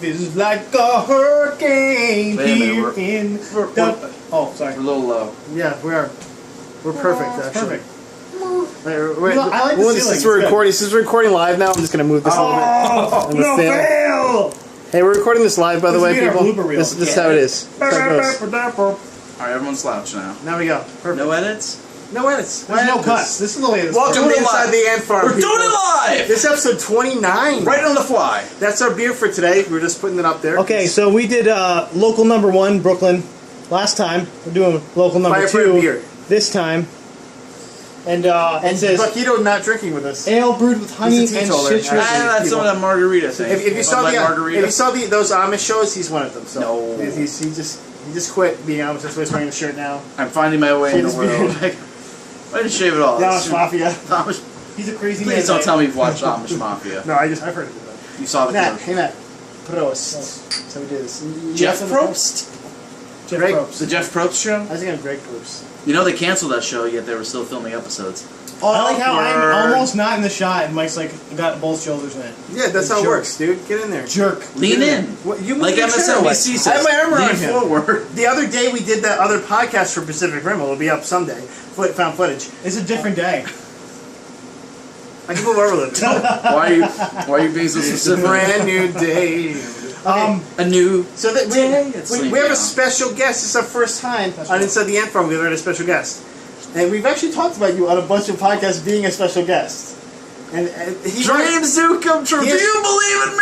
It's like a hurricane here in the... Oh, sorry. We're a little low. Yeah, we are. We're perfect, actually. Perfect. Wait, I like the ceiling. Since we're recording live now, I'm just going to move this a little bit. No fail! Hey, we're recording this live, by the way, people. This is how it is. Alright, everyone slouch now. Now we go. Perfect. No edits? No edits. There's no cuts. This is the way this Welcome to Inside the Ant Farm. We're doing it live! This is episode 29. Right on the fly. That's our beer for today. We're just putting it up there. Okay, so we did local number 1, Brooklyn, last time. We're doing local number 2 beer this time. And it says Buckito not drinking with us. ale brewed with honey and citrus. That's some of that margarita thing. If you saw those Amish shows, he's one of them. So no. He just quit being Amish. That's why he's wearing the shirt now. I'm finding my way in the world. I didn't shave it all. The Amish Mafia. He's a crazy man. Please don't tell me you've watched Amish Mafia. No, I've heard of it. You saw the Matt, hey Matt. Prost. So we did this. Jeff Probst? Jeff Greg Probst. The Jeff Probst show? I was thinking of Greg Probst. You know they canceled that show, yet they were still filming episodes. I like how I'm almost not in the shot and Mike's like got both shoulders in it. Yeah, that's how it works, dude. Get in there. Jerk. Lean in. What, you like MSNBC says. I have my arm around Lean forward. The other day we did that other podcast for Pacific Rim. It'll be up someday. Found footage. It's a different day. I can move over with it. Why are you being so specific? Brand new day. A new so that day. We have a special guest. It's our first time on Inside the Ant Farm. We've had a special guest. And we've actually talked about you on a bunch of podcasts being a special guest. And dreams do come true. Do you believe in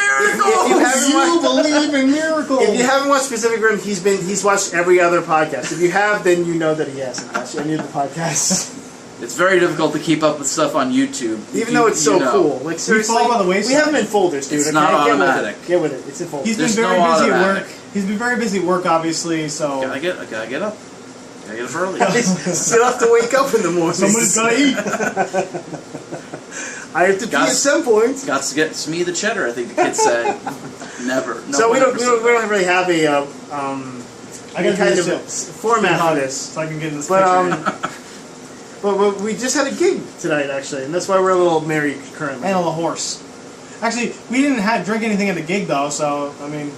miracles? If you haven't watched Pacific Rim, he's watched every other podcast. If you have, then you know that he hasn't watched any of the podcasts. It's very difficult to keep up with stuff on YouTube. Even though it's so cool. Like seriously, we fall by the wayside. We have them in folders, dude. It's not automatic. Get with it. It's in folders. He's been very busy at work. He's been very busy at work, obviously. So I gotta get up. I get up early. Still have to wake up in the morning. Somebody's gotta eat. I have to pee at some point. Got to get Smee the cheddar, I think the kids say. Never. No, so we don't really have a kind of format for this. So I can get in this picture. But we just had a gig tonight, actually, and that's why we're a little merry currently. And a horse. Actually, we didn't drink anything at the gig, though, so, I mean...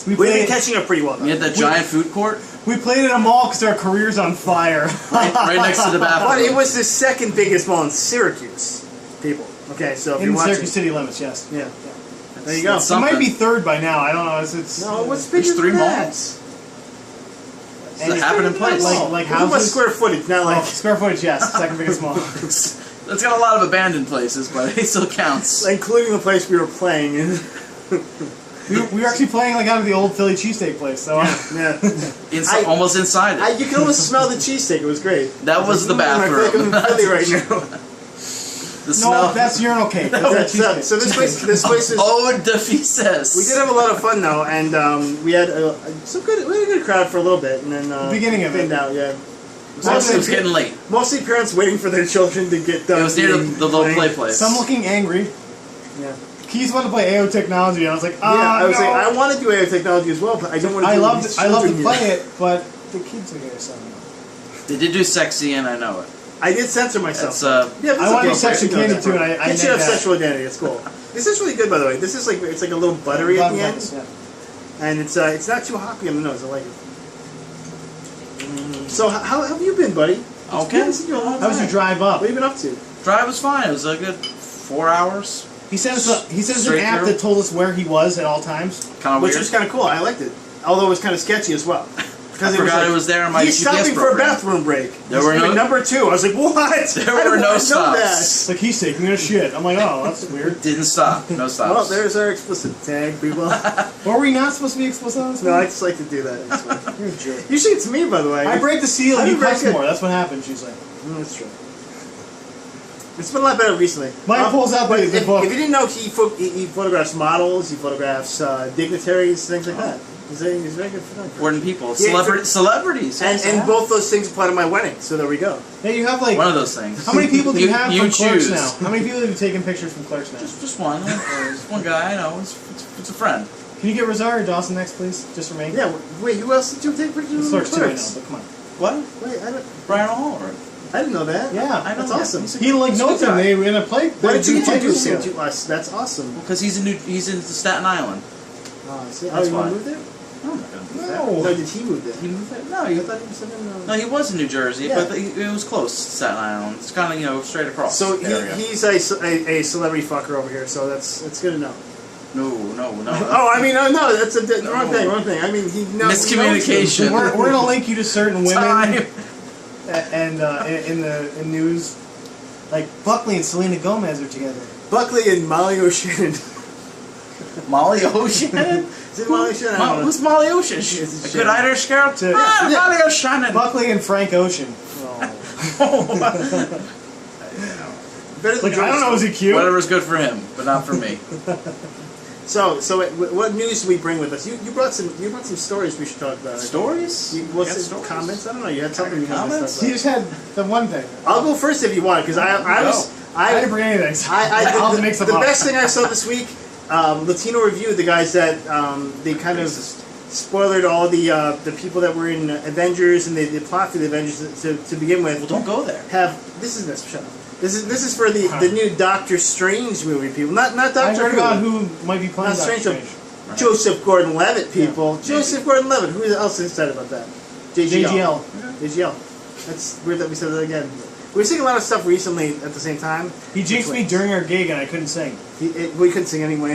We've been catching up pretty well, though. You had that giant food court? We played at a mall because our career's on fire. right next to the bathroom. But it was the second biggest mall in Syracuse, people. Okay, so if you're watching... In Syracuse city limits, yes. Yeah. There you go. It might be third by now, I don't know. No, what's bigger than that? Malls. Does it happen in place? Like houses? What square footage? Not like square footage, yes. Second biggest mall. It's got a lot of abandoned places, but it still counts. Including the place we were playing in. we were actually playing like out of the old Philly cheesesteak place, so yeah. Almost inside it. You can almost smell the cheesesteak. It was great. That was the bathroom. I feel like I'm in Philly right now. No, that's urinal cake. So this place is. Oh, de feces. We did have a lot of fun though, and we had a good crowd for a little bit, and then the beginning of it. Out, yeah. It was getting late. Mostly parents waiting for their children to get done. It was near the little play place. Some looking angry. Yeah. Keys wanted to play AO Technology, and I was like, I was like, I want to do AO Technology as well, but I don't want to. I love to play it, but the kids are there, so. They did do sexy, and I know it. I did censor myself. I want to do sexual candy too, and I should have sexual identity. It's cool. This is really good, by the way. This is like it's like a little buttery at the end, and it's not too hoppy on the nose. I like it. So how have you been, buddy? Okay. How was your drive up? What have you been up to? Drive was fine. It was a good 4 hours. He sent us an app that told us where he was at all times. Kind of weird. Which was kind of cool. I liked it, although it was kind of sketchy as well. I forgot it was there on my He's GPS stopping for a bathroom break. There were no number 2. I was like, what? There were no stops. Like he's taking a shit. I'm like, oh, that's weird. Didn't stop. No stops. Well, there's our explicit tag, people. Were we not supposed to be explicit on this one? No, I just like to do that. You're a jerk. Usually it's me, by the way. I break the seal and you cuss more. That's what happens. She's like, that's true. It's been a lot better recently. Mike pulls out the book. If you didn't know, he photographs models, he photographs dignitaries, things like that. He's a very good photographer. Important people. Celebrities. And both those things apply to my wedding, so there we go. Yeah, you have like... One of those things. How many people do you have from Clerks choose. now? How many people have you taken pictures from Clerks now? Just one. One guy, I know. It's a friend. Can you get Rosario Dawson next, please? Just for me? Yeah, wait, who else did you take pictures of? Clerks too, I know, but come on. What? Wait, I don't... Brian O'Halloran. I didn't know that. Yeah, I know. That's awesome. He like knows them. They in a play. Why did you introduce him to us? That's awesome. Because he's in Staten Island. Oh, see, That's you why. moved there? No, I'm not gonna move there. No. No, did he move there? He moved there? No, I thought he was in no, he was in New Jersey, Yeah. but it was close to Staten Island. It's kind of, you know, straight across. So the area. he's a celebrity fucker over here, so that's good to know. No. Oh, I mean, no, that's wrong thing. I mean, he knows. Miscommunication. We're gonna link you to certain women Time. and in news, like Buckley and Selena Gomez are together. Buckley and Molly O'Shannon. Molly Ocean? Is it Molly O'Shannon? I don't know. Who's Molly Ocean? It's A Shannon. good Irish girl? Yeah. Molly O'Shannon. Buckley and Frank Ocean. Better than Like, I don't know, is he cute? Whatever's good for him, but not for me. So what news do we bring with us? You brought some stories we should talk about. Stories? What's You got it? stories? Comments? I don't know. You had something you wanted to Comments? talk He about. just had the one thing. I'll go first if you want, because I didn't bring anything. So I I'll have to make some the up. best thing I saw this week, Latino Review, the guys that they kind of spoiled all the people that were in Avengers and the plot for the Avengers to begin with. Well, don't go there. Shut up. This is for the new Doctor Strange movie, people. Not I Doctor heard about who might be playing Not Doctor Strange. Strange. Joseph Gordon-Levitt, people. Yeah. Joseph Gordon-Levitt. Who else is excited about that? JGL. JGL. That's weird that we said that again. We were singing a lot of stuff recently at the same time. He jinxed me during our gig and I couldn't sing. We couldn't sing anyway.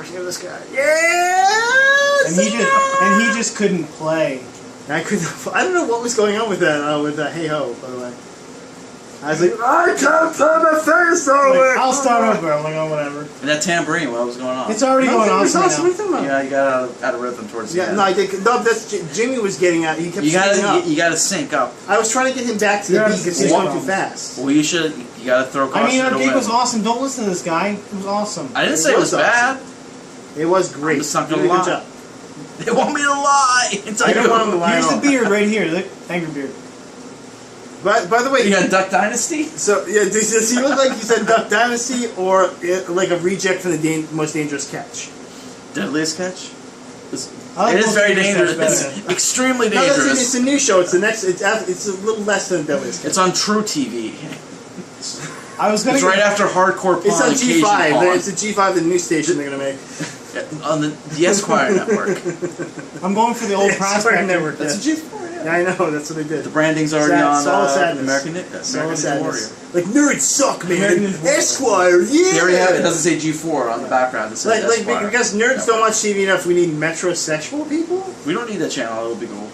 Hear this guy. Yeah. And he just couldn't play. I don't know what was going on with that Hey Ho, by the way. I was like, I can't turn my face over. Like, I'll start over. I'm like, oh, whatever. And that tambourine, what was going on? It's already going on. It's awesome. What are you talking about? Yeah, you got out of rhythm towards the Yeah, end. no, I did. No, that's Jimmy was getting at. He kept You speeding up. gotta sync up. I was trying to get him back to the Yeah, beat because he's it's going too wrong. fast. Well, you gotta throw caution I mean, to our the gig wind. was awesome. Don't listen to this guy. It was awesome. I didn't say it was awesome. bad. It was great. I'm just not You gonna did a good lie. job. They want me to lie. It's I don't want him to lie. Here's at the all. beard right here. Look, angry beard. By the way, You got Duck Dynasty? so yeah, does he look like he said Duck Dynasty or like a reject from the Most Dangerous Catch? Deadliest Catch? I like It is Most very Dangerous dangerous. Catch It's extremely No, it's dangerous. a new show. It's the next. It's a little less than Deadliest Catch. It's on True TV. I was gonna It's right after Hardcore Porn It's on and Cajun G5. Porn. It's a G5, the new station they're gonna make. On the Esquire network. I'm going for the old Yeah, prospect Esquire Network. That's Yeah. a G4, yeah. Yeah, I know. That's what they did. The branding's already Sad- Soul on Sadness. American Soul Ninja Sadness. Warrior. Like nerds suck, man. American Ninja Warrior. Esquire, yeah. They already have it. It doesn't say G4 on the background. It says Like Esquire. because nerds don't watch TV enough, we need metrosexual people. We don't need that channel. It'll be cool.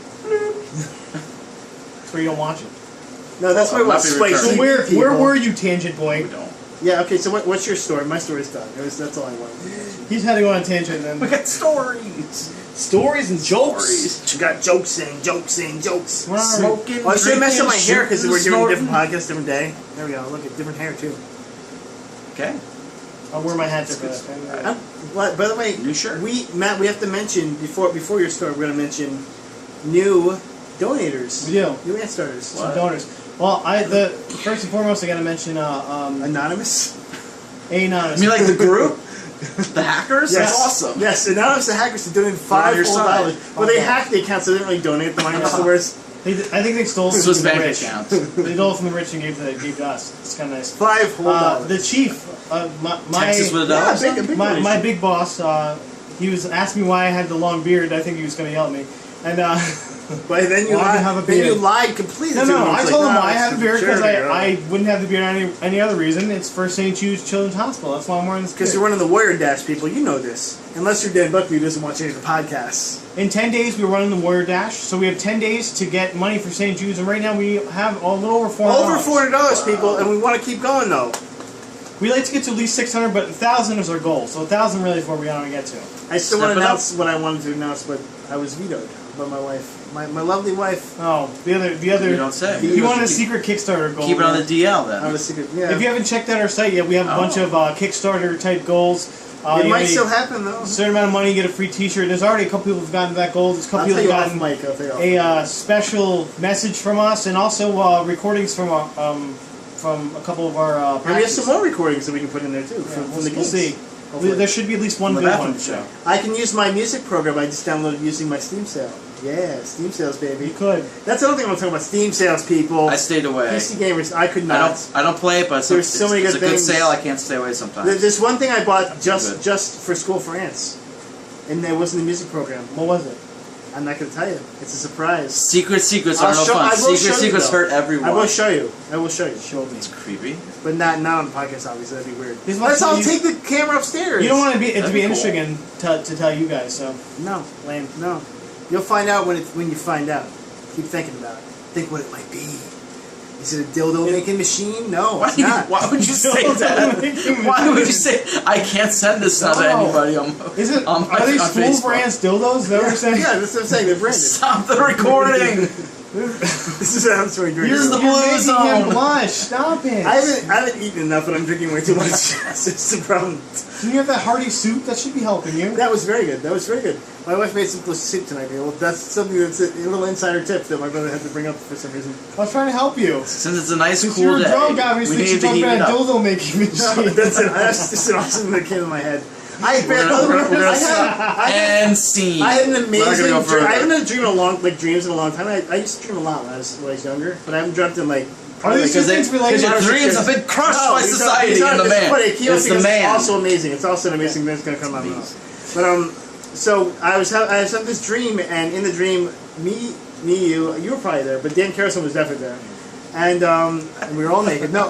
That's where you don't watch it. No, that's why we want Might be Spike recurring. So TV where people. were you, Tangent Boy? We don't. Yeah. Okay. So what's your story? My story's done. That's all I wanted. He's had to go on a tangent We and got stories. stories and jokes. Stories. You got jokes and jokes. Where are we? Smoking. Well, I should have messed up my hair because we're doing snorting. different podcasts, different day. There we go. Look at different hair too. Okay. I'll wear my hat to That's that. good. By the way, New shirt. Matt, we have to mention before your story. We're going to mention new donators. We do. New ad starters. Some donors. Well, first and foremost, I got to mention Anonymous. Anonymous. You mean like the group? The hackers? Yes. That's awesome. Yes, Anonymous the hackers to donate They're on your $5 side. Well, they hacked the account, so they didn't really donate the money afterwards. I think they stole Swiss from the bank rich. accounts. They stole from the rich and gave to us. It's kind of nice. $5 The chief, my Texas with a dollar Yeah, sign? big my donation. big boss, he was asking me why I had the long beard. I think he was going to yell at me. And But then you Well, I can lied. have a Then you beard. lied completely. no, to him. I It's told like, him no, why I it's have the beard because charity, I wouldn't have the beard any other reason. It's for St. Jude's Children's Hospital. That's why I'm wearing this Because beard. you're running the Warrior Dash, people. You know this. Unless you're Dan Buckley who doesn't watch any of the podcasts. In 10 days, we're running the Warrior Dash. So we have 10 days to get money for St. Jude's. And right now, we have a little over $400. Over $400, people, and we want to keep going, though. We like to get to at least 600, but 1,000 is our goal. So 1,000 really is where we want to get to. I still Step want to it up. announce what I wanted to announce, but I was vetoed by my wife. My lovely wife. Oh, the other. You don't say. You want a secret Kickstarter goal? Keep it on the DL I then. was secret. Yeah. If you haven't checked out our site yet, we have a bunch of Kickstarter type goals. it You might get still happen, though. a certain amount of money, you get a free T-shirt. There's already a couple people who've gotten that goal. There's a couple I'll people tell who've you gotten off mic. I'll tell you off. a special message from us, and also recordings from a couple of our And we have practices. some more recordings that we can put in there, too. Yeah, from the we'll gigs. see. Hopefully. There should be at least one The good bathroom one. show. I can use my music program I just downloaded using my Steam sale. Yeah, Steam sales, baby. You could. That's another thing I want to talk about. Steam sales, people. I stayed away. PC gamers, I could not. I don't play it, but There's so many it's good a good things. sale. I can't stay away sometimes. There's one thing I bought good. just for School for Ants. and it wasn't a music program. What was it? I'm not going to tell you. It's a surprise. Secrets are no fun. Secrets hurt everyone. I will show you. Show me. It's creepy. But not on the podcast, obviously. That'd be weird. Let's all take the camera upstairs. You don't want it to be cool. interesting to tell you guys, so. No, lame. No. You'll find out when you find out. Keep thinking about it. Think what it might be. Is it a dildo making machine? No, it's not. Why would you say that? Why would you say I can't send this stuff to anybody? Is it? Are these full brands dildos? Is that what you're saying? Yeah, that's what I'm saying. They're branded. Stop the recording. This is how I'm sorry. Here's the blue making zone. him blush. Stop it. I haven't eaten enough, and I'm drinking way too much. That's the problem. Do you have that hearty soup? That should be helping you. That was very good. My wife made some soup tonight. Well, that's something that's a little insider tip that my brother had to bring up for some reason. I was trying to help you. Since it's a nice Since cool you were day, drunk, obviously, we need to heat it about up. dildo making machine. No, that's just an awesome thing that came in my head. I had an amazing dream. I haven't had a dream in a long time. I used to dream a lot when I was younger, but I haven't dreamt in like. Because your dreams have been crushed by society and the man. It's the man. It's also amazing. It's also an amazing thing that's going to come out of my mouth. But so I was having this dream, and in the dream, you were probably there, but Dan Carrison was definitely there. And we were all naked. No,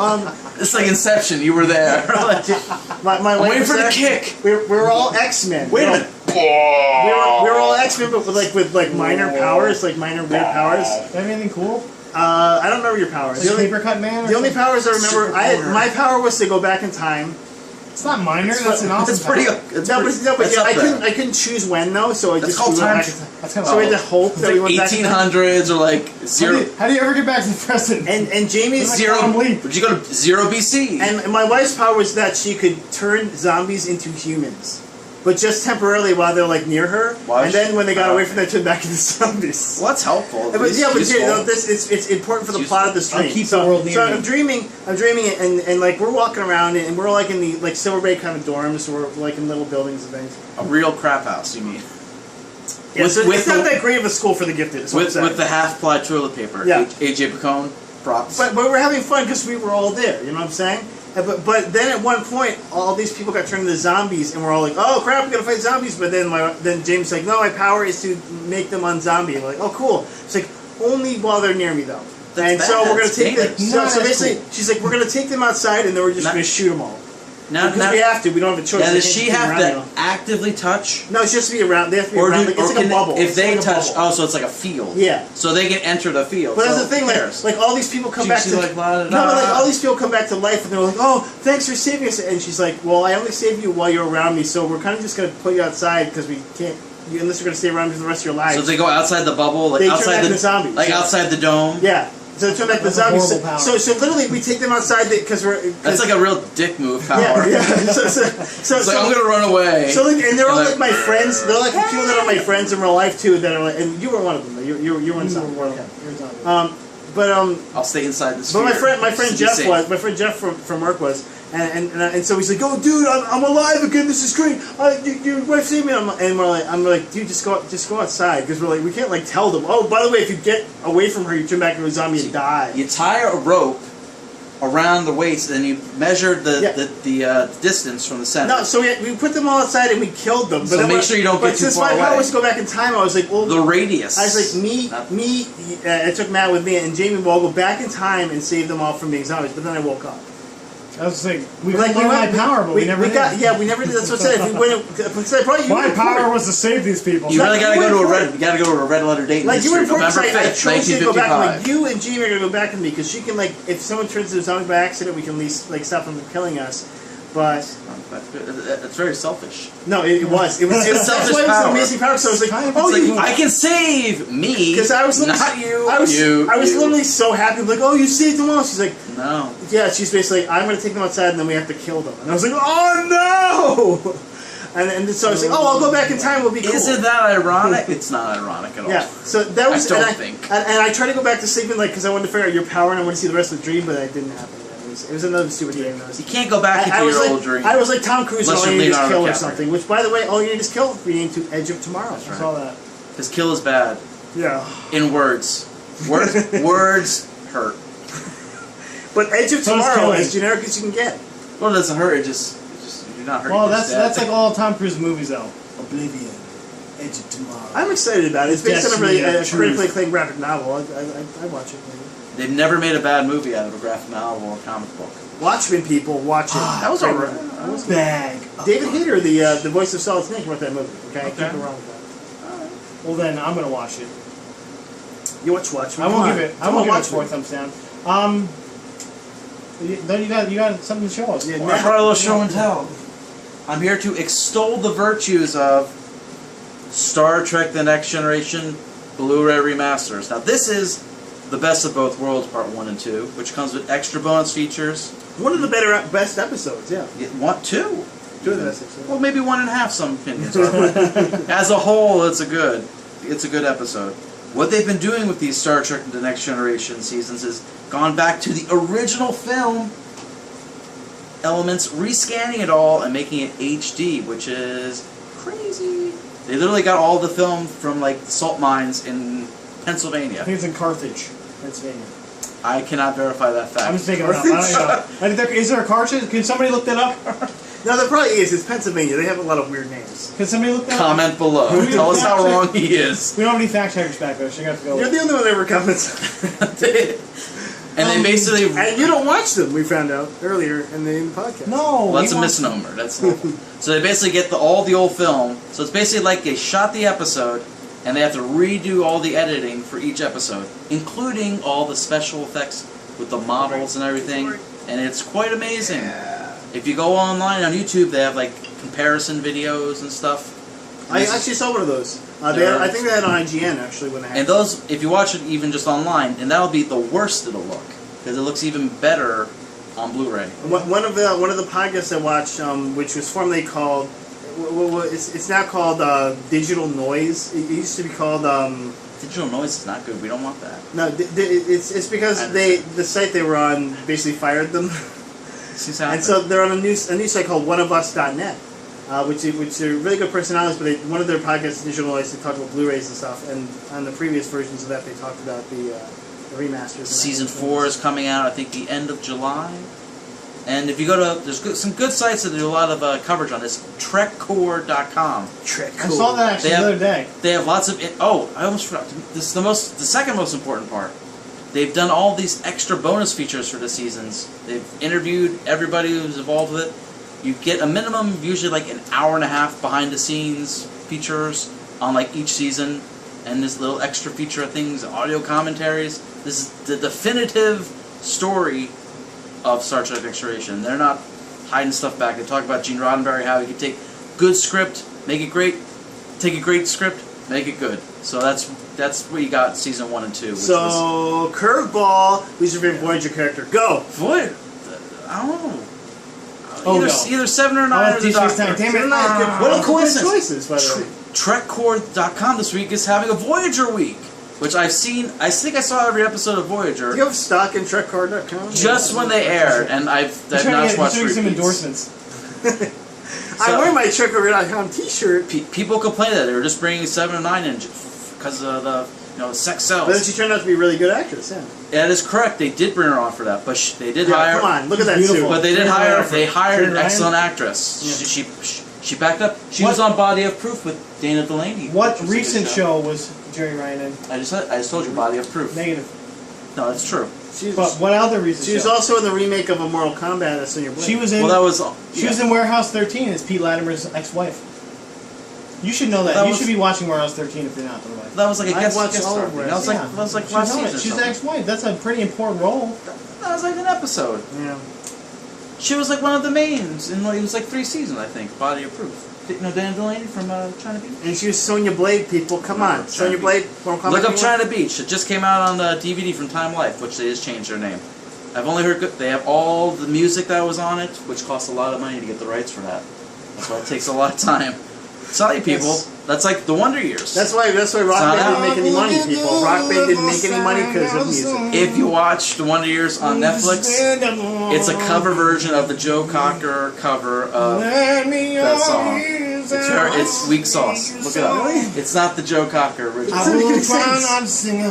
it's like Inception. You were there. I'm waiting for the kick. We were all X-Men. Wait a minute. We were all X-Men, but with minor powers, like minor weird powers. Do you have anything cool? I don't remember your powers. Like Paper Cut Man? The only powers I remember, my power was to go back in time. It's not minor. That's an awesome. It's pretty. I couldn't choose when though, so I That's just called went time. back in time. That's kind So we had to hope that we went back in time. 1800s or like zero. How do you ever get back to the present? And Jamie's Zero. Would you go to 0 BC? And my wife's power was that she could turn zombies into humans, but just temporarily while they're like near her. And then when they got away from them, turn back into zombies. Well, that's helpful. But it's important for the plot of the stream. Keep the world near so you. I'm dreaming, and like we're walking around, and we're like in the like Silver Bay kind of dorms, so we're like in little buildings and things. A real crap house, you mean? Yeah, so it's not that great of a school for the gifted. With the half-ply toilet paper. Yeah. AJ Picone, props. But we're having fun because we were all there. You know what I'm saying? But then at one point, all these people got turned into zombies, and we're all like, "Oh crap, we gotta fight zombies!" But then James like, "No, my power is to make them unzombie." And we're like, "Oh cool." It's like only while they're near me though. So we're gonna take them. So basically, she's like, "We're gonna take them outside, and then we're just gonna shoot them all." Because we have to. We don't have a choice. Now, does she have to actively touch? No, it's just to be around. They have to be around. It's like a bubble. If they touch, so it's like a field. Yeah. So they can enter the field. But that's the thing, like all these people come back to like all these people come back to life, and they're like, "Oh, thanks for saving us." And she's like, "Well, I only saved you while you're around me, so we're kind of just gonna put you outside because we can't, unless you're gonna stay around for the rest of your life." So if they go outside the bubble, like they outside the zombies, outside the dome. Yeah. So turn back the zombies. So literally, we take them outside because we're. That's like a real dick move power. Yeah. So I'm gonna run away. So and they're all like my friends. They're like people that are my friends in real life too. That are like, and you were one of them. You were in some world. I'll stay inside the sphere. But my friend Jeff from work was. And so he's like, "Oh, dude, I'm alive again. This is great. Your wife saved me." I'm like, "Dude, just go outside," because we're like, we can't like tell them. Oh, by the way, if you get away from her, you turn back into a zombie and die. You tie a rope around the waist, and you measure the distance from the center. No, so we put them all outside and we killed them. But so make sure you don't get too far away. Since my power was to go back in time, I was like, well, the radius. I was like, I took Matt with me, and Jamie will all go back in time and save them all from being zombies. But then I woke up. I was saying, we learned my power, but we never did. We never did. That's what I said. My power was to save these people. You really gotta go to a red letter date. Like you were important. November 5th, I chose you to go back. Like 1955. you and Jamie are gonna go back with me because she can like if someone turns into a zombie by accident, we can at least like stop them from killing us. But it's very selfish. No, it was selfish that's why it was an amazing power. So I was like, I can save me because I was not you. I was literally so happy. Like, oh, you saved them all. She's like, no. Yeah, she's basically like, I'm gonna take them outside and then we have to kill them. And I was like, oh no. And so I was like, oh, I'll go back in time. We'll be cool. Isn't that ironic? It's not ironic at all. Yeah. So that was. I don't think. And I tried to go back to sleep because I wanted to figure out your power and I wanted to see the rest of the dream, but that didn't happen. It was another stupid dream. You can't go back into your old dream. I was like Tom Cruise, and all you need is kill or DiCaprio. something. Which, by the way, all you need is kill. We need to Edge of Tomorrow. That's right. I saw that. Because kill is bad. Yeah. In words. Words hurt. But Edge of Tomorrow is generic as you can get. Well, it doesn't hurt. It just you're not hurting. Well, that's like all Tom Cruise movies, though. Oblivion. Edge of Tomorrow. I'm excited about it. It's based on a really Destiny of critically Truth. acclaimed graphic novel. I watch it. Maybe. They've never made a bad movie out of a graphic novel or comic book. Watchmen, people, watch it. That was alright. That was Bag. David Hayter, the voice of Solid Snake, wrote that movie. Okay, I can't go wrong with that. Well, then I'm gonna watch it. You watch Watchmen. I won't give it. I won't give it Watchmen. 4 thumbs down. Then you got something to show us. Yeah, Well, I brought a little show and tell. I'm here to extol the virtues of Star Trek: The Next Generation Blu-ray remasters. Now, this is the Best of Both Worlds Part 1 and 2, which comes with extra bonus features. One of the best episodes. Yeah. Want two? Two of the best episodes. Well, maybe 1.5. Some opinions are, but as a whole, it's a good episode. What they've been doing with these Star Trek: The Next Generation seasons is gone back to the original film elements, rescanning it all and making it HD, which is crazy. They literally got all the film from like the salt mines in Pennsylvania. I think it's in Carthage, Pennsylvania. I cannot verify that fact. I'm just making it up. I don't know. Is there a Carthage? Can somebody look that up? No, there probably is. It's Pennsylvania. They have a lot of weird names. Can somebody look that up? Comment below. Tell us how wrong he is. We don't have any fact checkers back there, so you have to go. You're the only one that ever comments. And they basically... And you don't watch them, we found out earlier in the podcast. No. Well, that's a misnomer. That's so they basically get all the old film. So it's basically like they shot the episode, and they have to redo all the editing for each episode, including all the special effects with the models and everything. And it's quite amazing. If you go online on YouTube, they have like comparison videos and stuff. I actually saw one of those. I think they had on IGN actually when they had. And those, if you watch it even just online, and that'll be the worst it'll look, because it looks even better on Blu-ray. One of the podcasts I watched, which was formerly called, it's now called Digital Noise. It used to be called. Digital Noise is not good. We don't want that. No, it's because the site they were on basically fired them, and so they're on a new site called oneofus.net. Which are really good personalities, but one of their podcasts, Digital Noise, they talked about Blu-rays and stuff, and on the previous versions of that, they talked about the remasters. Season 4 is coming out, I think, the end of July. And if you go to, there's some good sites that do a lot of coverage on this. Trekcore.com. Trekcore. I saw that actually the other day. They have lots of. I almost forgot. This is the second most important part. They've done all these extra bonus features for the seasons. They've interviewed everybody who's involved with it. You get a minimum, usually like an hour and a half behind the scenes features on like each season, and this little extra feature of things, audio commentaries. This is the definitive story of Star Trek Next Generation. They're not hiding stuff back. They talk about Gene Roddenberry, how he could take good script, make it great, take a great script, make it good. So that's what you got in season 1 and 2. Which so curveball. Who's your favorite Voyager character? Go. Voyager. I don't know. Either 7 or 9 or the Doctor. Damn it. What a coincidence. Good choices, by the way. Trekcore.com this week is having a Voyager week, which I've seen. I think I saw every episode of Voyager. Do you have stock in Trekcore.com? Just when they aired, and I've not watched repeats. Some endorsements. I wear my Trekcore.com T-shirt. People complain that they were just bringing 7 and 9 in because of the sex sells. But then she turned out to be a really good actress. Yeah. That is correct. They did bring her on for that, but they did hire. Come on, look at that suit. But they did hire. They hired an excellent actress. Yeah. She backed up. She was on Body of Proof with Dana Delaney. What recent show was Jerry Ryan in? I just told you Body of Proof. Negative. No, that's true. But what other recent show? She was also in the remake of a Mortal Kombat. That's in your Blade. She was in. Well, that was. She was in Warehouse 13 as Pete Latimer's ex-wife. You should know that. You should be watching Warehouse 13 if you're not, by the way. That was like a guest all star. of That was like last season. She's the ex-wife. That's a pretty important role. That was like an episode. Yeah. She was like one of the mains in it was like 3 seasons, I think. Body of Proof. Dana Delaney from China Beach. And she was Sonya Blade. People, come on, Sonya Blade. Mortal Kombat. Look up China Beach. It just came out on the DVD from Time Life, which they just changed their name. I've only heard good. They have all the music that was on it, which costs a lot of money to get the rights for that. That's why it takes a lot of time. Sorry, people. That's like the Wonder Years. That's why Rock Band didn't make any money, people. Rock Band didn't make any money because of music. If you watch the Wonder Years on Netflix, it's a cover version of the Joe Cocker cover of that song. It's weak sauce. Look it up. It's not the Joe Cocker original.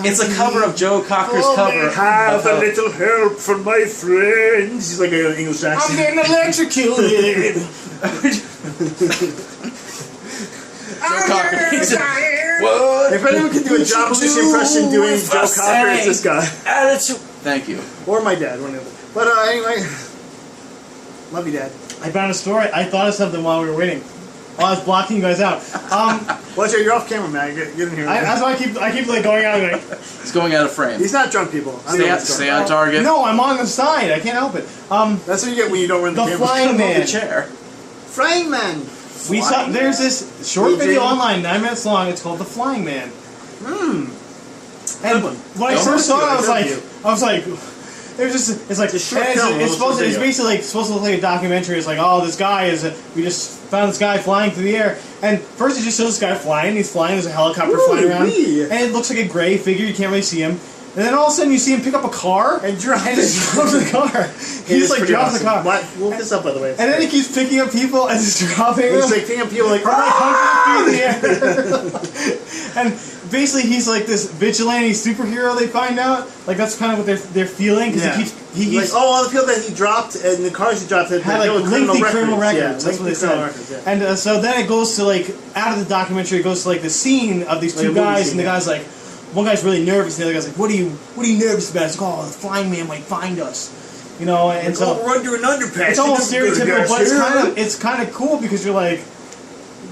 It's a cover of Joe Cocker's cover. Have a little help from my friends. He's like an English accent. I'm getting electrocuted. Cocker. He's What? If anyone can do a John Belushi impression doing Joe Cocker, it's this guy. Attitude. Thank you. Or my dad, one of them. But anyway, love you, Dad. I found a story. I thought of something while we were waiting. While I was blocking you guys out. Watch out, you're off camera, man. Get in here. That's why I keep like going out. Like, It's going out of frame. He's not drunk, people. Stay on target. no, I'm on the side. I can't help it. That's what you get when you don't run the camera. Flying man. The chair. Flying man. We saw. There's this short video online, 9 minutes long. It's called The Flying Man. And when I first saw it, I was like, there's just it's like It's a short film, it's basically like supposed to look like a documentary. It's like, oh, this guy is we just found this guy flying through the air, and first it just shows this guy flying. He's flying. There's a helicopter flying around, and it looks like a gray figure. You can't really see him. And then all of a sudden you see him pick up a car and drop just drops the car. He's like drops the car. Look this up, by the way. And then he keeps picking up people and just dropping them. He's like picking up people like from like 100 feet in the air. And basically he's like this vigilante superhero. They find out like that's kind of what they're feeling because he keeps like all the people that he dropped and the cars he dropped had like lengthy criminal records. That's what they said. Records, And so then it goes to like out of the documentary, it goes to like the scene of these two guys, and the guy's like. One guy's really nervous, and the other guy's like, "What are you nervous about?" It's like, "Oh, the flying man might find us," you know. And so we're under an underpass. It's almost stereotypical, but it's kind of cool because you're like,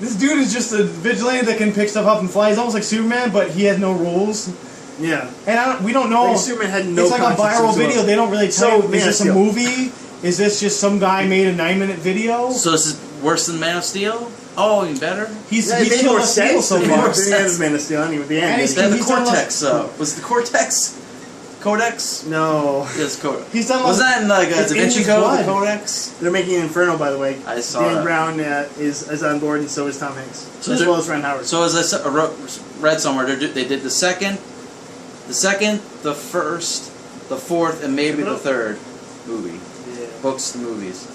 this dude is just a vigilante that can pick stuff up and fly. He's almost like Superman, but he has no rules. Yeah, and we don't know. Like Superman had no. It's like a viral video. They don't really tell you. Is this a movie? Is this just some guy made a 9-minute video? So this is worse than Man of Steel? Oh, even better? He's killed us Steel so far. The end of Man of Steel, anyway, the end. And the Cortex, was it the Cortex? Codex? No. Yes, Codex. He's done was that in like Da Vinci Code, the Codex? They're making Inferno, by the way. I saw Dan that. Brown is on board, and so is Tom Hanks. So as well as Ron Howard. So as I read somewhere, they did the second, the first, the fourth, and maybe the third movie. Yeah. Books to movies.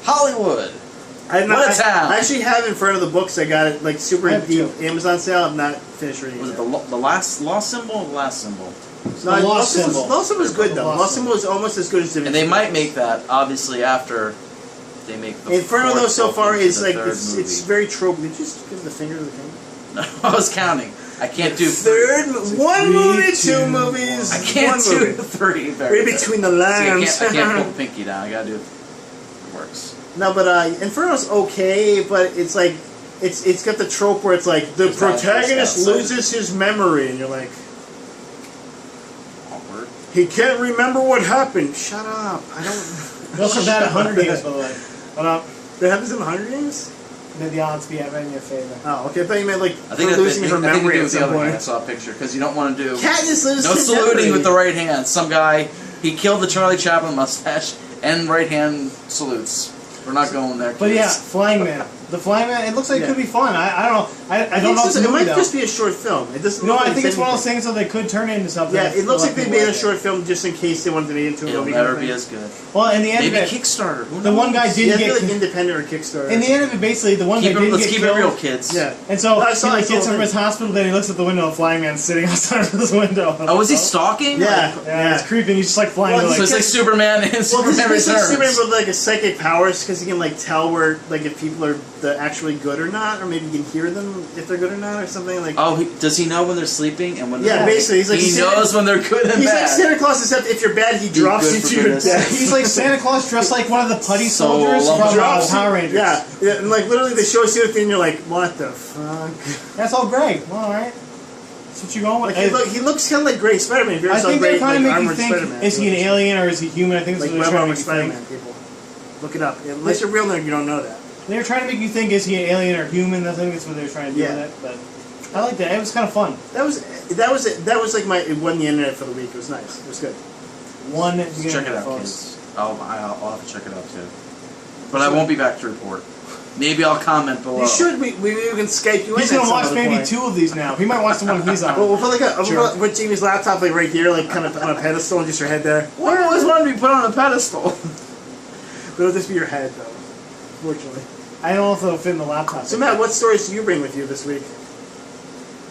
Hollywood. I actually have in front of the books. I got it like super deep Amazon sale. I'm not finished reading. Was it the Lost Symbol or the Last Symbol? No, the Lost Symbol. Lost Symbol is good though. Lost Symbol is almost as good as Da Vinci. And they might make that obviously after they make the Inferno though so far is like it's very trope. Did you just give the finger to the camera? No, I was counting. I can't do one movie, two movies. I can't do three. Read between the lines. See, I can't pull the pinky down. I gotta do it. It works. No, but Inferno's okay, but it's like it's got the trope where it's like the protagonist loses his memory, and you're like, awkward. He can't remember what happened. Shut up! I don't. We also have that at Hunger Games, by the way. That happens in Hunger Games. Did the odds be ever in your favor? Oh, okay. I thought you meant like losing her memory at some point. I saw a picture because you don't want to do Katniss loses no saluting with the right hand. Some guy he killed the Charlie Chaplin mustache and right hand salutes. We're not going there. Kids. But yeah, Flying Man. The Flying Man. It looks like it could be fun. I don't know. I don't know. It might just be a short film. It doesn't. No, I think it's one of those things that they could turn into something. Yeah, it looks like they made a short film just in case they wanted to make it into a movie. It'll never be as good. Well, in the end maybe of it, Kickstarter. Who knows? The one guy didn't get like independent or Kickstarter. In the end of it, basically, the one guy didn't let's get keep killed. it real, kids. Yeah, and so he gets him from his hospital. Then he looks at the window. And Flying Man's sitting outside of his window. Oh, was he stalking? Yeah, it's creeping. He's just like flying. So it's like Superman and Superman Returns. Like Superman with like a psychic powers because he can like tell where like if people are actually good or not, or maybe you can hear them if they're good or not, or something like. Oh, does he know when they're sleeping and when? They're basically, he's like he knows when they're good and bad. He's like Santa Claus, except if you're bad, he drops you to your death. He's like Santa Claus dressed like one of the putty soldiers from Power Rangers. Yeah, and like literally they show us the thing, and you're like, what the fuck? That's all great. Well, all right. That's what you going with. Like, he looks kind of like Gray Spider-Man. I think they're trying to make you think: is he an alien or is he human? I think that's like what they're trying to make you Spider-Man think. People, look it up. Unless you're real nerd, you don't know that. They were trying to make you think: is he an alien or human? I think that's what they were trying to do with it. But I liked it. It was kind of fun. That was like it won the internet for the week. It was nice. It was good. Check it out, kids. I'll have to check it out too. But I won't be back to report. Maybe I'll comment below. You should. We can Skype you in. He's gonna watch maybe 2 of these now. He might watch the one he's on. Well, we'll put like with Jamie's laptop like right here, like kind of on a pedestal, and just your head there. Well, I always wanted to be put on a pedestal. But it'll just be your head, though. Fortunately. I don't know if it'll fit in the laptop. So Matt, what stories do you bring with you this week?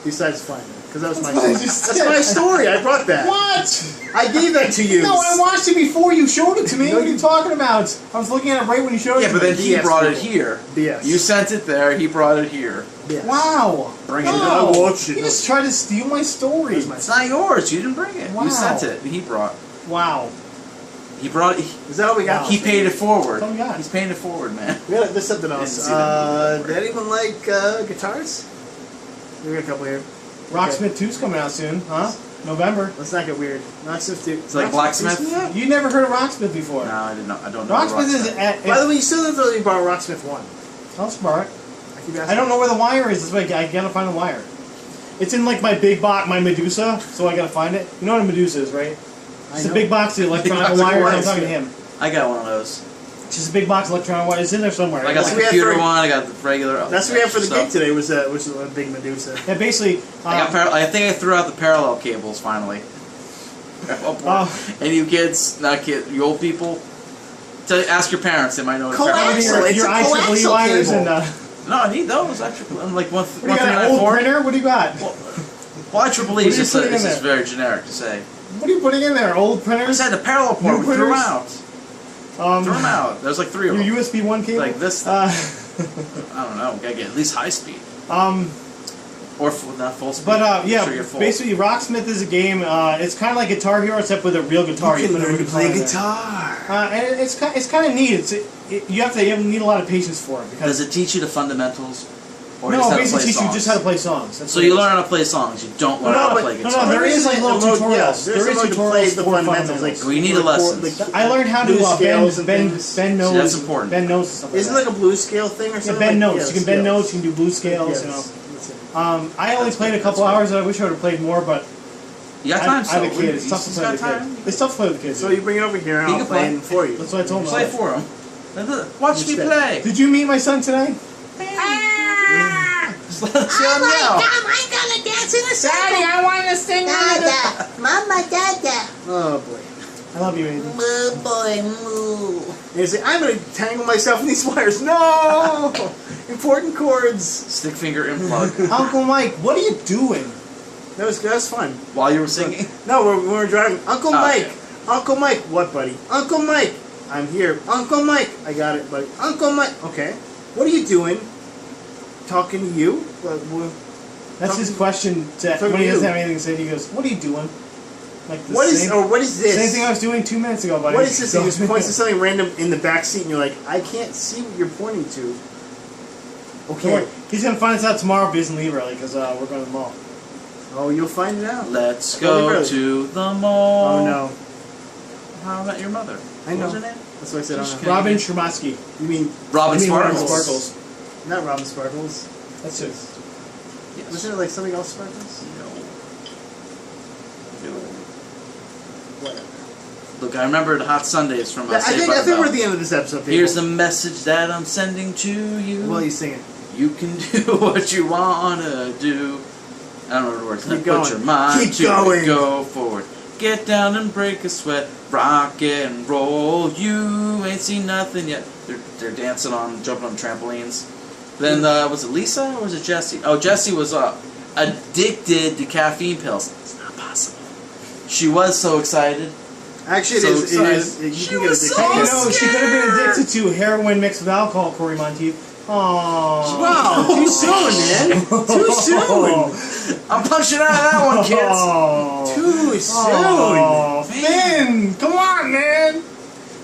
Besides Flying Man. because that was my what I story. just That's did. my story. I brought that. What? I gave that to you. No, I watched it before you showed it to me. No, What are you talking about? I was looking at it right when you showed it Yeah, to but me. then he BS brought it people. here. BS. You sent it there. He brought it here. Yes. Wow. Bring it. No. I watched it. You just tried to steal my story. That's my It's not yours. You didn't bring it. Wow. You sent it. He brought. Wow. He brought it. Is that all we got? He paid it forward. That's all we got. He's paying it forward, man. There's something Didn't else. see that movie. Did anyone like guitars? We got a couple here. Rocksmith 2's coming out soon, huh? November. Let's not get weird. Rocksmith 2. It's like Blacksmith? You never heard of Rocksmith before? No, I did not. I don't know. Rocksmith is at. By the way, you still have to borrow Rocksmith 1. I'll smart. I keep asking. I don't know where the wire is. That's why I gotta find the wire. It's in like my big box, my Medusa, so I gotta find it. You know what a Medusa is, right? It's a big box of electronic box of wires. I'm wires, talking to yeah. him. I got one of those. It's just a big box of electronic wires. It's in there somewhere. I got That's the what we had computer for- one. I got the regular. That's what we have for the stuff. gig today, was a big Medusa. Yeah, basically. I think I threw out the parallel cables finally. Any you kids, not kids, you old people, ask your parents. They might know. What a parallel Coaxial. your It's your a IEEE coaxial wires cable. and. No, I need those. Actually, I'm like one. What do you got? An old printer? What do you got? Well, IEEE is just, putting in it's just there? very generic to say. What are you putting in there? Old I printers? said the parallel port. New We threw them printers? out. Threw them out. There's like 3 of them. Your USB 1 cable? Like this. I don't know. Gotta get at least high speed or not full speed. But Make sure you're full. basically, Rocksmith is a game. It's kind of like Guitar Hero, except with a real guitar. You can put a learn to guitar play in there. guitar. And it's kind of neat. You need a lot of patience for it because Does it teach you the fundamentals, or no, just how to basically play teach you songs? just how to play songs. That's So what you it learn is. how to play songs. You don't learn No, how to but- play no, guitar. there is like little tutorials. There's There is a mode to play tutorials the for fundamentals. fundamentals. We need a lesson. I learned how to Blues scales and bend things. notes. See, that's important. Bend notes and stuff. Isn't like it like a blues scale thing or that. something? Yeah, bend like, notes. You can bend scales. notes. You can do blues scales. Yes. You know. That's it. I only played a couple hours, and I wish I would have played more. But You got I time, have a so kid. It's tough to he's play got with time. kids. It's tough to play with kids. So you bring it over here and He I'll can play play. it for you. That's what I told him. Play for him. Watch me Instead. play. Did you meet my son today? Just let us go now. I'm gonna dance in a circle. I want to sing. Dada, Mama, Dada. Oh boy. I love you, baby. Moo, boy, moo. And you say, I'm going to tangle myself in these wires. No! Important chords. Stick finger in plug. Uncle Mike, what are you doing? That was fun. While you were singing. No, we were driving. Uncle Oh, Mike. okay. Uncle Mike. What, buddy? Uncle Mike. I'm here. Uncle Mike. I got it, buddy. Uncle Mike. Okay. What are you doing? Talking to you? That's his question to, Talking when he to doesn't you. have anything to say. He goes, "What are you doing?" Like the What same, is this? same thing I was doing 2 minutes ago, buddy. What is this? He just So- points to something random in the back seat, and you're like, I can't see what you're pointing to. Okay. He's gonna find us out tomorrow if he doesn't leave early because we're going to the mall. Oh, you'll find it out. Let's Don't leave go early. to the mall. Oh no. How about your mother? I know. What was her name? That's what I said. I don't know. Robin Schermatsky. You mean Robin I mean, Robin Sparkles. Sparkles. not Robin Sparkles? That's it. Yes. Wasn't it like something else Sparkles? No. Whatever. Look, I remember the Hot Sundays from I Saved think by the we're Bell. at the end of this episode. People. Here's the message that I'm sending to you. Well, you sing it. You can do what you wanna do. I don't know the words. Keep Put going. your mind Keep to going. it. Go forward. Get down and break a sweat. Rock and roll. You ain't seen nothing yet. They're dancing on, jumping on trampolines. Then was it Lisa or was it Jessie? Oh, Jessie was addicted to caffeine pills. It's not possible. She was so excited. Actually, So it is. excited. You She can get was addicted. so Hey, you know, she could have been scared. addicted to heroin mixed with alcohol, Corey Monteith. Aww. Wow, too soon, man. Too soon. I'm punching out of that one, kids. Oh. Too soon. Oh, Finn, come on, man.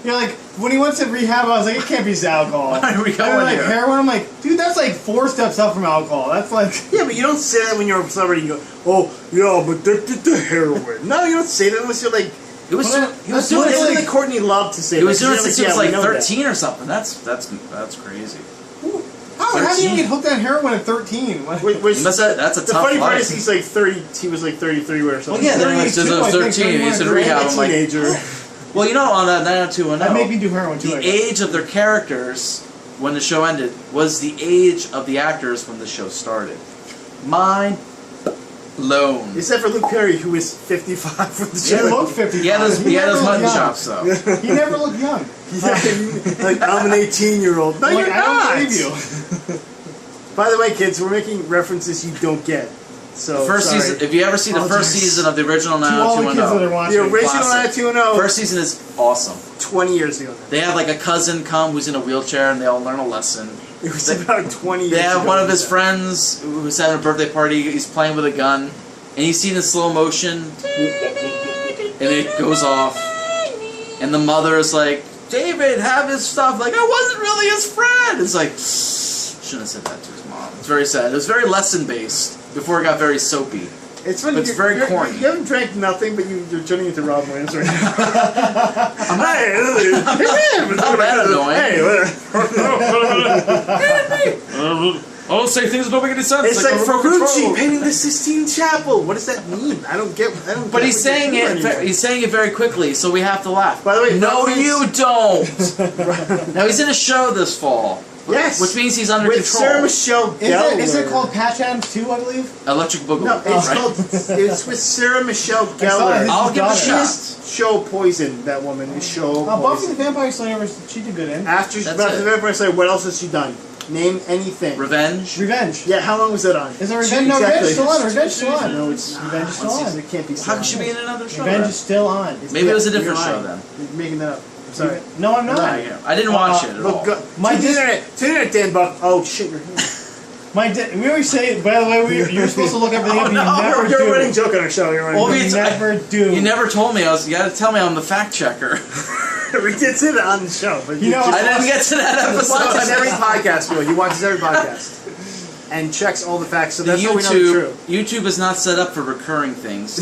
You're like, when he went to rehab, I was like, it can't be alcohol. Why are we And going then, like here? heroin, I'm like, dude, that's like 4 steps up from alcohol. That's like, Yeah, but you don't say that when you're a celebrity. You go, oh, yeah, but addicted to heroin. No, you don't say that unless you're like. He was Well, he was that's doing what it. it's It's like- like Courtney Love to say. He was that. doing it She's since he was yeah, we like know that. 13 or something. That's crazy. how do you 13? get hooked on heroin at 13? What? That's a the tough funny part life. is he's like 30. He was like 33 or something. Well, yeah, then he 32, was I think, 13. He's in 31, rehab. a I'm like, teenager. well, you know, on 90210, That made me do heroin too. the I guess. age of their characters when the show ended was the age of the actors when the show started. Mind blown. Except for Luke Perry, who was 55 from the He show. looked 55. He had those He never looked mutton young. chops though. He never looked young. Yeah, like I'm an 18-year-old. No, Like, you're I not. don't believe you. By the way, kids, we're making references you don't get. So First sorry. season. If you ever see the first Apologize. season of the original To all the kids that are 90210, watching. The original Classic. 90210, first season is awesome. 20 years ago. They have like a cousin come who's in a wheelchair, and they all learn a lesson. It was about 20 years They ago. have one of his friends who's having a birthday party. He's playing with a gun, and he's seen in slow motion, and it goes off. And the mother is like, "David, have his stuff." Like, I wasn't really his friend. It's like, shouldn't have said that to his mom. It's very sad. It was very lesson based before it got very soapy. It's funny. But it's very corny. You haven't drank nothing, but you're turning into Rob Williams right now. I'm not that annoying. Hey, I don't say things that don't make any sense. it's like Ferrucci painting the Sistine Chapel. What does that mean? I don't get. But he's saying it. He's saying it very quickly, so we have to laugh. By the way, no, reference- you don't. Now he's in a show this fall. Yes. Which means he's under with control. Sarah Michelle Gellar. Is it called Patch Adams 2, I believe? Electric Boogaloo. No, it's right? called. It's with Sarah Michelle saw Gellar. his I'll give it a daughter. shot. She's show Poison. That woman is show Buffy Poison. the Vampire Slayer, she did good in. After That's Buffy it. the Vampire Slayer, what else has she done? Name anything. Revenge. Revenge. Yeah, how long was that on? Is there Revenge? No, Exactly. Revenge still on. Revenge still on. No, it's Revenge is still one on. season. It can't be. How still could she on. be in another show? Revenge then? is still on. Maybe it was a You're different show lying. then. You're making that up. I'm sorry. No, I'm not. I didn't watch it at all. Look, go, My to the internet, Dan Buck. Oh shit, you're here. We always say, by the way, you're supposed to look everything up, and you never You're a do. running joke on our show. You're running. Well, joke. You never do. You never told me. You got to tell me I'm the fact checker. We did say that on the show, but You know, I didn't get to that he watches episode. every podcast, Will. He watches every podcast and checks all the facts. So that's how we know it's true. YouTube is not set up for recurring things.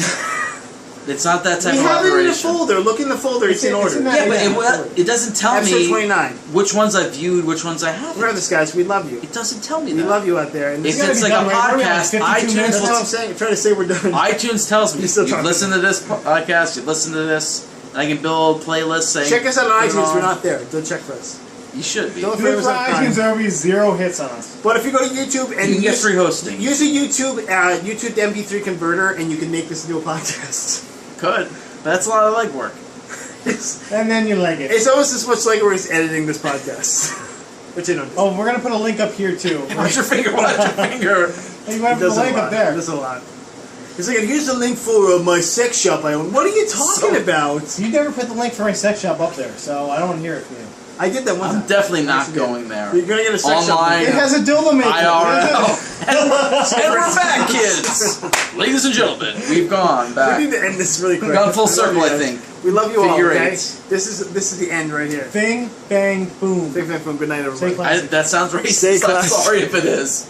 It's not that type We of have it in a operation. folder. Look in the folder. It's in It's order. in that- Yeah, but Yeah. it doesn't tell Episode me 29. which ones I viewed, which ones I haven't. Remember this, guys. We love you. It doesn't tell me We that. love you out there. And If this gotta it's be like a done, right? We're at podcast, 52 minutes that's what I'm iTunes, saying. I'm trying to say we're done. iTunes tells me You're still you've talking. listened to this podcast, you've listened to this, and I can build playlists saying. Check us out on put it iTunes. We're on. not there. Go check for us. You should be. Don't Do it favors for our time. iTunes, there will be 0 hits on us. But if you go to YouTube and You can get free hosting. use a YouTube MP3 converter, and you can make this into a podcast. Could. But that's a lot of legwork. It's, And then you like it. it's almost as much like we're just editing this podcast. Which I don't. Oh, we're going to put a link up here, too. Watch your finger, watch your finger. You might put a link up there. Does a lot. It's like, here's the link for my sex shop I own. What are you talking about? You never put the link for my sex shop up there, so I don't want to hear it from you. I did that one I'm time. definitely not Yes, you did. going there. You're gonna get a sex shop. Online. It has a dildo maker. IRL. And we're back, kids! Ladies and gentlemen, we've gone We back. need to end this really quick. We've gone full I love circle, you I guys. think. We love you all. Figure Okay? eights. This is the end right here. Bing, bang, boom. Big fan from. Good night, everybody. Stay classy. That sounds Stay racist. I'm classy. sorry if it is.